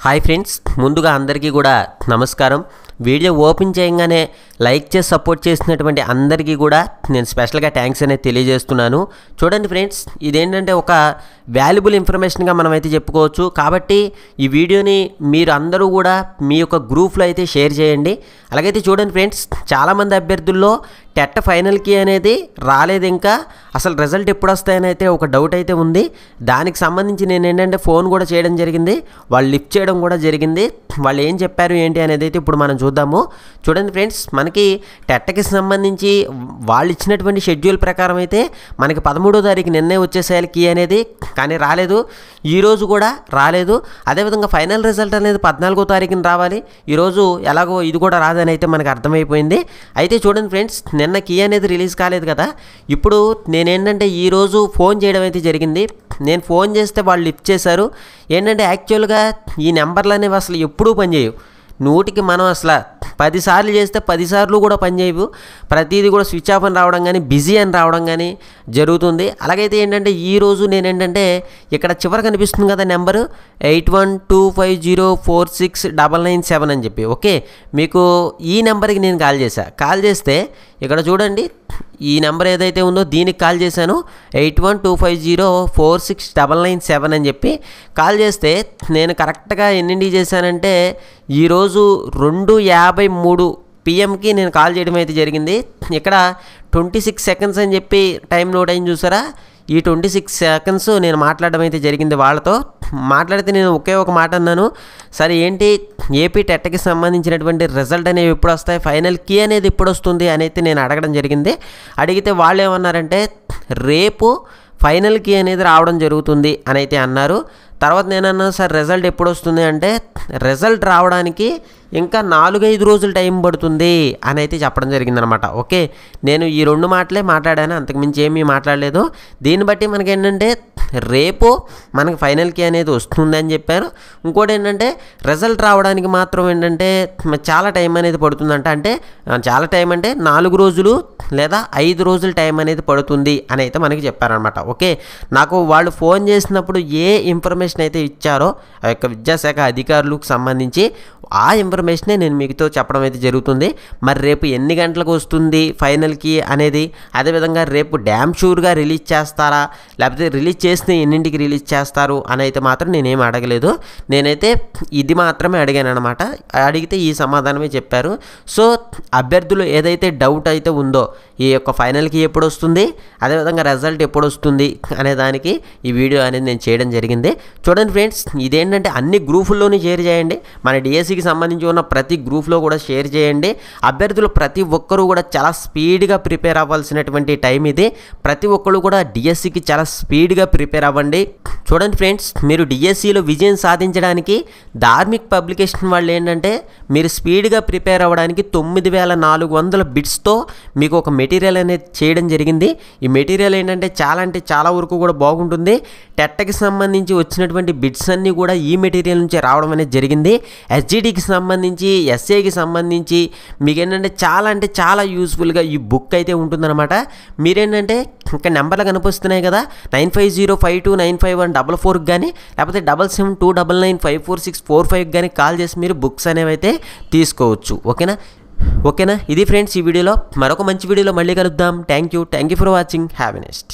Hi friends, ముందుగా అందరికీ కూడా నమస్కారం. వీడియో ఓపెన్ చేయగానే లైక్ చేసి సపోర్ట్ చేసినటువంటి అందరికీ కూడా నేను స్పెషల్గా థ్యాంక్స్ అనేది తెలియజేస్తున్నాను. చూడండి ఫ్రెండ్స్, ఇదేంటంటే ఒక వాల్యుబుల్ ఇన్ఫర్మేషన్గా మనమైతే చెప్పుకోవచ్చు. కాబట్టి ఈ వీడియోని మీరు అందరూ కూడా మీ యొక్క గ్రూప్లో అయితే షేర్ చేయండి. అలాగైతే చూడండి ఫ్రెండ్స్, చాలామంది అభ్యర్థుల్లో టెట్ ఫైనల్కి అనేది రాలేదు. ఇంకా అసలు రిజల్ట్ ఎప్పుడు వస్తాయని అయితే ఒక డౌట్ అయితే ఉంది. దానికి సంబంధించి నేను ఏంటంటే ఫోన్ కూడా చేయడం జరిగింది, వాళ్ళు లిఫ్ట్ చేయడం కూడా జరిగింది. వాళ్ళు ఏం చెప్పారు ఏంటి అనేది అయితే ఇప్పుడు మనం చూద్దాము. చూడండి ఫ్రెండ్స్, మనకి టెట్కి సంబంధించి వాళ్ళు ఇచ్చినటువంటి షెడ్యూల్ ప్రకారం అయితే మనకి 13వ తారీఖు నిన్నే వచ్చేసేయాలి కీ అనేది, కానీ రాలేదు. ఈరోజు కూడా రాలేదు. అదేవిధంగా ఫైనల్ రిజల్ట్ అనేది 14వ తారీఖున రావాలి. ఈరోజు ఎలాగో ఇది కూడా రాదని అయితే మనకు అర్థమైపోయింది. అయితే చూడండి ఫ్రెండ్స్, నిన్న కీ అనేది రిలీజ్ కాలేదు కదా. ఇప్పుడు నేనేంటంటే ఈరోజు ఫోన్ చేయడం అయితే జరిగింది. నేను ఫోన్ చేస్తే వాళ్ళు లిఫ్ట్ చేశారు. ఏంటంటే యాక్చువల్గా ఈ నెంబర్లు అనేవి అసలు ఎప్పుడూ పనిచేయవు. నూటికి మనం అసలు 10 సార్లు చేస్తే 10 సార్లు కూడా పనిచేయవు. ప్రతిదీ కూడా స్విచ్ ఆఫ్ అని రావడం కానీ, బిజీ అని రావడం కానీ జరుగుతుంది. అలాగైతే ఏంటంటే ఈరోజు నేనేంటంటే ఇక్కడ చివర కనిపిస్తుంది కదా నెంబరు 8125046997 అని చెప్పి, ఓకే, మీకు ఈ నెంబర్కి నేను కాల్ చేశాను. కాల్ చేస్తే ఇక్కడ చూడండి, ఈ నెంబర్ ఏదైతే ఉందో దీనికి కాల్ చేశాను. 8125046997 అని చెప్పి కాల్ చేస్తే నేను కరెక్ట్గా ఎన్నింటికి చేశానంటే ఈరోజు 2:53 PM నేను కాల్ చేయడం అయితే జరిగింది. ఇక్కడ 26 సెకండ్స్ అని చెప్పి టైం నోట్ అయింది చూసారా. ఈ 26 సెకండ్స్ నేను మాట్లాడడం అయితే జరిగింది వాళ్ళతో. మాట్లాడితే నేను ఒకే ఒక మాట అన్నాను, సరే ఏంటి ఏపీ టెట్కి సంబంధించినటువంటి రిజల్ట్ అనేవి ఎప్పుడు వస్తాయి, ఫైనల్ కీ అనేది ఎప్పుడు వస్తుంది అని అయితే నేను అడగడం జరిగింది. అడిగితే వాళ్ళు ఏమన్నారంటే రేపు ఫైనల్ కీ అనేది రావడం జరుగుతుంది అని అయితే అన్నారు. తర్వాత నేను అన్నాను, సార్ రిజల్ట్ ఎప్పుడు వస్తుంది అంటే రిజల్ట్ రావడానికి ఇంకా 4-5 రోజులు టైం పడుతుంది అని అయితే చెప్పడం జరిగిందనమాట. ఓకే, నేను ఈ 2 మాటలే మాట్లాడాను, అంతకుమించి ఏమీ మాట్లాడలేదు. దీన్ని బట్టి మనకి ఏంటంటే రేపు మనకి ఫైనల్కి అనేది వస్తుంది అని చెప్పారు. ఇంకోటి ఏంటంటే రిజల్ట్ రావడానికి మాత్రం ఏంటంటే చాలా టైం అనేది పడుతుందంట. అంటే చాలా టైం అంటే 4 రోజులు లేదా 5 రోజులు టైం అనేది పడుతుంది అని అయితే మనకి చెప్పారనమాట. ఓకే, నాకు వాళ్ళు ఫోన్ చేసినప్పుడు ఏ ఇన్ఫర్మేషన్ అయితే ఇచ్చారో ఆ యొక్క విద్యాశాఖ అధికారులకు సంబంధించి ఆ ఇన్ఫర్మేషనే నేను మీతో చెప్పడం అయితే జరుగుతుంది. మరి రేపు ఎన్ని గంటలకు వస్తుంది ఫైనల్కి అనేది, అదేవిధంగా రేపు డ్యామ్ షూర్గా రిలీజ్ చేస్తారా, లేకపోతే రిలీజ్ చేస్తే ఎన్నింటికి రిలీజ్ చేస్తారు అని అయితే మాత్రం నేనేం అడగలేదు. నేనైతే ఇది మాత్రమే అడిగాను అనమాట. అడిగితే ఈ సమాధానమే చెప్పారు. సో అభ్యర్థులు ఏదైతే డౌట్ అయితే ఉందో ఈ యొక్క ఫైనల్కి ఎప్పుడు వస్తుంది, అదేవిధంగా రిజల్ట్ ఎప్పుడు వస్తుంది అనే దానికి ఈ వీడియో అనేది నేను చేయడం జరిగింది. చూడండి ఫ్రెండ్స్, ఇదేంటంటే అన్ని గ్రూపుల్లోనే షేర్ చేయండి. మన డిఎస్సికి సంబంధించి ఉన్న ప్రతి గ్రూప్లో కూడా షేర్ చేయండి. అభ్యర్థులు ప్రతి ఒక్కరూ కూడా చాలా స్పీడ్గా ప్రిపేర్ అవ్వాల్సినటువంటి టైం ఇది. ప్రతి ఒక్కరు కూడా డిఎస్సికి చాలా స్పీడ్గా ప్రిపేర్ అవ్వండి. చూడండి ఫ్రెండ్స్, మీరు డిఎస్సిలో విజయం సాధించడానికి ధార్మిక్ పబ్లికేషన్ వాళ్ళు ఏంటంటే మీరు స్పీడ్గా ప్రిపేర్ అవ్వడానికి 9400 బిట్స్తో మీకు ఒక మెటీరియల్ అనేది చేయడం జరిగింది. ఈ మెటీరియల్ ఏంటంటే చాలా వరకు కూడా బాగుంటుంది. టెట్కి సంబంధించి వచ్చినటువంటి బిట్స్ అన్నీ కూడా ఈ మెటీరియల్ నుంచి రావడం అనేది జరిగింది. ఎస్జిడికి సంబంధించి, ఎస్ఏకి సంబంధించి మీకు ఏంటంటే చాలా యూస్ఫుల్గా ఈ బుక్ అయితే ఉంటుందన్నమాట. మీరేంటంటే ఇంకా నెంబర్లు కనిపిస్తున్నాయి కదా, 9505295144 కానీ లేకపోతే 7729954645 కానీ కాల్ చేసి మీరు బుక్స్ అనేవి అయితే తీసుకోవచ్చు. ఓకేనా, ఇది ఫ్రెండ్స్ ఈ వీడియోలో. మరొక మంచి వీడియోలో మళ్ళీ కలుద్దాం. Thank you for watching. Have a next.